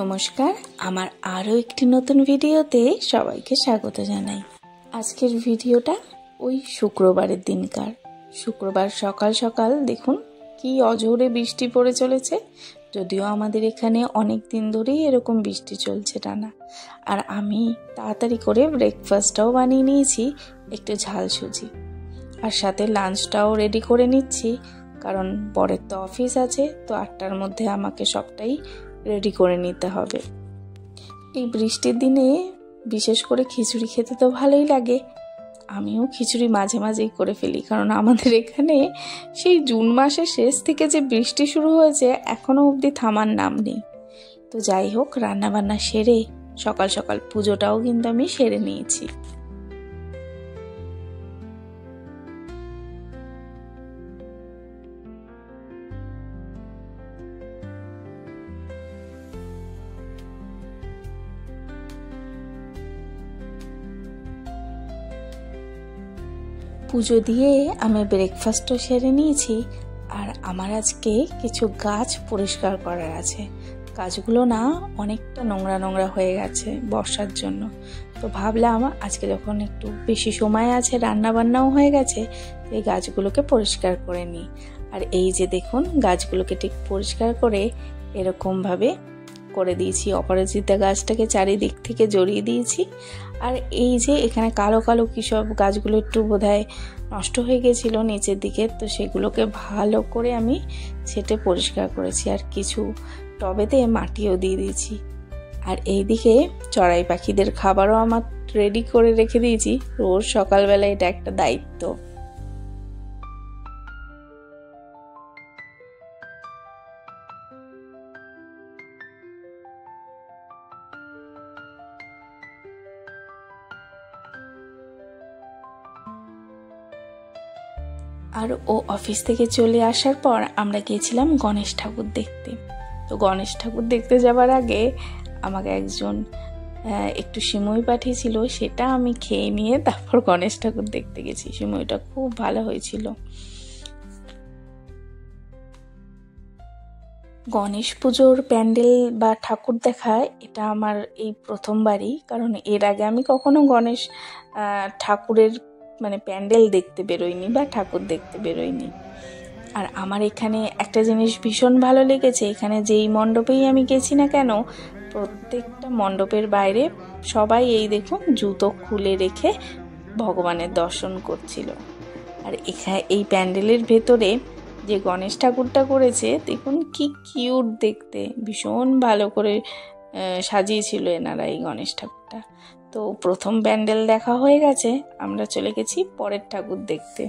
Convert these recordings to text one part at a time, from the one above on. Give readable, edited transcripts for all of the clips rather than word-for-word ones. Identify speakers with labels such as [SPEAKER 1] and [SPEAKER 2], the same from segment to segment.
[SPEAKER 1] নমস্কার, আমার আরও একটি নতুন ভিডিওতে সবাইকে স্বাগত জানাই। আজকের ভিডিওটা ওই শুক্রবারের দিনকার। শুক্রবার সকাল সকাল দেখুন কি অজোরে বৃষ্টি পড়ে চলেছে। যদিও আমাদের এখানে অনেক দিন ধরেই এরকম বৃষ্টি চলছে টানা। আর আমি তাড়াতাড়ি করে ব্রেকফাস্টটাও বানিয়ে নিয়েছি, একটু ঝাল সুজি, আর সাথে লাঞ্চটাও রেডি করে নিচ্ছি, কারণ পরের তো অফিস আছে, তো 8টার মধ্যে আমাকে সবটাই রেডি করে নিতে হবে। এই বৃষ্টির দিনে বিশেষ করে খিচুড়ি খেতে তো ভালোই লাগে। আমিও খিচুড়ি মাঝে মাঝেই করে ফেলি, কারণ আমাদের এখানে সেই জুন মাসের শেষ থেকে যে বৃষ্টি শুরু হয়েছে এখনও অবধি থামার নাম নেই। তো যাই হোক, রান্নাবান্না সেরে সকাল সকাল পুজোটাও কিন্তু আমি সেরে নিয়েছি। পুজো দিয়ে আমি ব্রেকফাস্টও সেরে নিয়েছি। আর আমার আজকে কিছু গাছ পরিষ্কার করার আছে। গাছগুলো না অনেকটা নোংরা নোংরা হয়ে গেছে বর্ষার জন্য। তো ভাবলাম আজকে যখন একটু বেশি সময় আছে, রান্না বান্নাও হয়ে গেছে, এই গাছগুলোকে পরিষ্কার করে নিই। আর এই যে দেখুন, গাছগুলোকে ঠিক পরিষ্কার করে এরকমভাবে করে দিয়েছি। অপরাজিতা গাছটাকে চারিদিক থেকে জড়িয়ে দিয়েছি। আর এই যে এখানে কালো কালো কি সব গাছগুলো একটু বোধহয় নষ্ট হয়ে গেছিলো নিচের দিকে, তো সেগুলোকে ভালো করে আমি ছেটে পরিষ্কার করেছি। আর কিছু টবেতে মাটিও দিয়ে দিয়েছি। আর এইদিকে চড়াই পাখিদের খাবারও আমার রেডি করে রেখে দিয়েছি। রোজ সকালবেলা এটা একটা দায়িত্ব। আর ও অফিস থেকে চলে আসার পর আমরা গিয়েছিলাম গণেশ ঠাকুর দেখতে। তো গণেশ ঠাকুর দেখতে যাওয়ার আগে আমাকে একজন একটু সিমুই পাঠিয়েছিল, সেটা আমি খেয়ে নিয়ে তারপর গণেশ ঠাকুর দেখতে গেছি। সিমুইটা খুব ভালো হয়েছিল। গণেশ পুজোর প্যান্ডেল বা ঠাকুর দেখা এটা আমার এই প্রথমবারই, কারণ এর আগে আমি কখনো গণেশ ঠাকুরের প্যান্ডেল দেখতে বেরোয়নি বা ঠাকুর দেখতে বেরোয়নি। আর আমার এখানে একটা জিনিস ভীষণ ভালো লেগেছে, এখানে যেই মণ্ডপেই আমি গেছি না কেন, প্রত্যেকটা মণ্ডপের বাইরে সবাই এই দেখুন জুতো খুলে রেখে ভগবানের দর্শন করছিল। আর এই প্যান্ডেলের ভেতরে যে গণেশ ঠাকুরটা করেছে দেখুন কি কিউট দেখতে, ভীষণ ভালো করে সাজিয়েছিল এনারা এই গণেশ ঠাকুরটা। তো প্রথম প্যান্ডেল দেখা হয়ে গেছে, আমরা চলে গেছি পরের ঠাকুর দেখতে।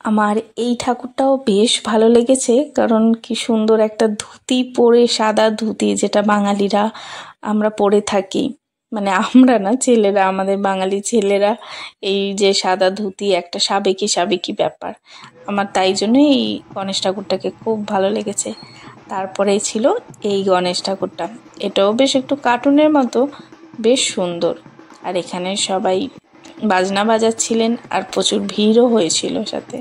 [SPEAKER 1] আমার এই ঠাকুরটাও বেশ ভালো লেগেছে, কারণ কি সুন্দর একটা ধুতি পরে, সাদা ধুতি, যেটা বাঙালিরা আমরা পরে থাকি, আমরা না, ছেলেরা, আমাদের বাঙালি ছেলেরা এই যে সাদা ধুতি, একটা সাবেকি ব্যাপার। আমার তাই জন্য এই গণেশ ঠাকুরটাকে খুব ভালো লেগেছে। তারপরে ছিল এই গণেশ ঠাকুরটা, এটাও বেশ একটু কার্টুনের মতো, বেশ সুন্দর। আর এখানে সবাই বাজনা বাজাচ্ছিলেন আর প্রচুর ভিড়ও হয়েছিল সাথে।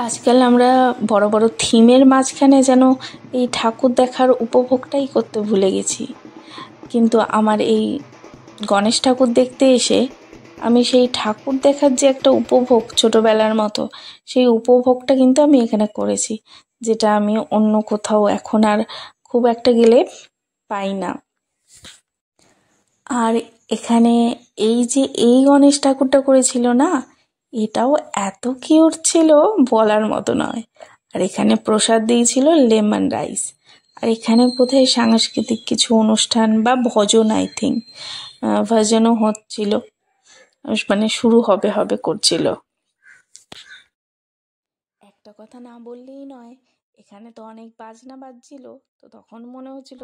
[SPEAKER 1] আজকাল আমরা বড় বড় থিমের মাঝখানে যেন এই ঠাকুর দেখার উপভোগটাই করতে ভুলে গেছি। কিন্তু আমার এই গণেশ ঠাকুর দেখতে এসে আমি সেই ঠাকুর দেখার যে একটা উপভোগ ছোটোবেলার মতো, সেই উপভোগটা কিন্তু আমি এখানে করেছি, যেটা আমি অন্য কোথাও এখন আর খুব একটা গেলে পাই না। আর এখানে এই গণেশ ঠাকুরটা করেছিল না, এটাও এত কিউট ছিল বলার মতো নয়। আর এখানে প্রসাদ দিয়েছিল লেমন রাইস। আর এখানে বোধহয় সাংস্কৃতিক কিছু অনুষ্ঠান বা ভজন, আই থিঙ্ক ভজনও হচ্ছিল, শুরু হবে করছিল। একটা কথা না বললেই নয়, এখানে তো অনেক বাজনা বাজছিল, তো তখন মনে হচ্ছিল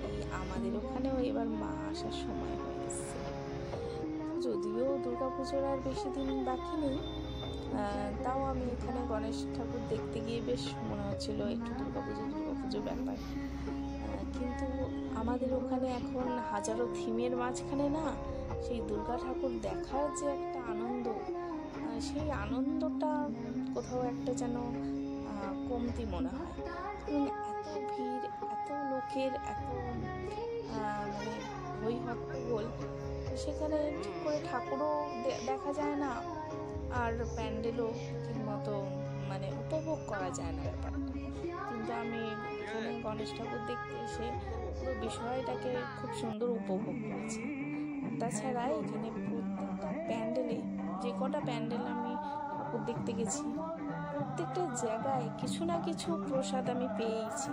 [SPEAKER 1] এই আমাদের ওখানেও এবার মা আসার সময় হয়ে এসছে। যদিও দুর্গাপুজোর আর বেশি দিন বাকি নেই, তাও আমি এখানে গণেশ ঠাকুর দেখতে গিয়ে বেশ মনে হচ্ছিল একটু দুর্গাপুজো ব্যাপার। কিন্তু আমাদের ওখানে এখন হাজারো থিমের মাঝখানে না, সেই দুর্গা ঠাকুর দেখার যে একটা আনন্দ, সেই আনন্দটা কোথাও একটা যেন কমতি মনে হয়। এবং এত ভিড়, এত লোকের, এত মানে হই হট্টগোল, সেখানে ঠিক করে ঠাকুরও দেখা যায় না, আর প্যান্ডেলও ঠিকমতো মানে উপভোগ করা যায় না ব্যাপারটা। কিন্তু আমি এখানে গণেশ ঠাকুর দেখতে এসে পুরো বিষয়টাকে খুব সুন্দর উপভোগ করেছি। আর তাছাড়া এখানে প্রত্যেকটা প্যান্ডেলে, যে কটা প্যান্ডেল আমি ঠাকুর দেখতে গেছি, প্রত্যেকটা জায়গায় কিছু না কিছু প্রসাদ আমি পেয়েছি।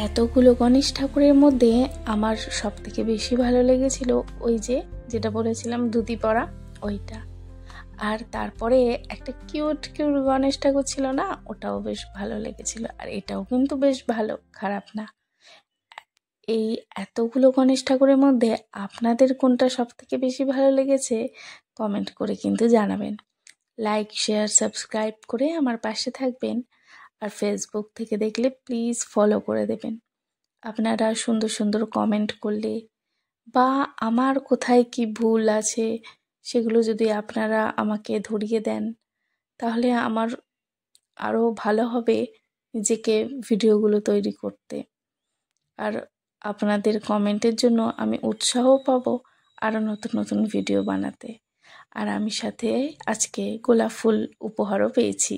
[SPEAKER 1] এতগুলো গণেশ ঠাকুরের মধ্যে আমার সব থেকে বেশি ভালো লেগেছিল ওই যেটা বলেছিলাম ধুতি পরা ওইটা। আর তারপরে একটা কিউট কিউট গণেশ ঠাকুর ছিল না, ওটাও বেশ ভালো লেগেছিল। আর এটাও কিন্তু বেশ ভালো, খারাপ না। এই এতগুলো গণেশ ঠাকুরের মধ্যে আপনাদের কোনটা সব থেকে বেশি ভালো লেগেছে কমেন্ট করে কিন্তু জানাবেন। লাইক, শেয়ার, সাবস্ক্রাইব করে আমার পাশে থাকবেন। আর ফেসবুক থেকে দেখলে প্লিজ ফলো করে দেবেন। আপনারা সুন্দর সুন্দর কমেন্ট করলে বা আমার কোথায় কি ভুল আছে সেগুলো যদি আপনারা আমাকে ধরিয়ে দেন, তাহলে আমার আরও ভালো হবে নিজেকে ভিডিওগুলো তৈরি করতে। আর আপনাদের কমেন্টের জন্য আমি উৎসাহও পাবো আরও নতুন নতুন ভিডিও বানাতে। আর আমি সাথে আজকে গোলাপ ফুল উপহারও পেয়েছি।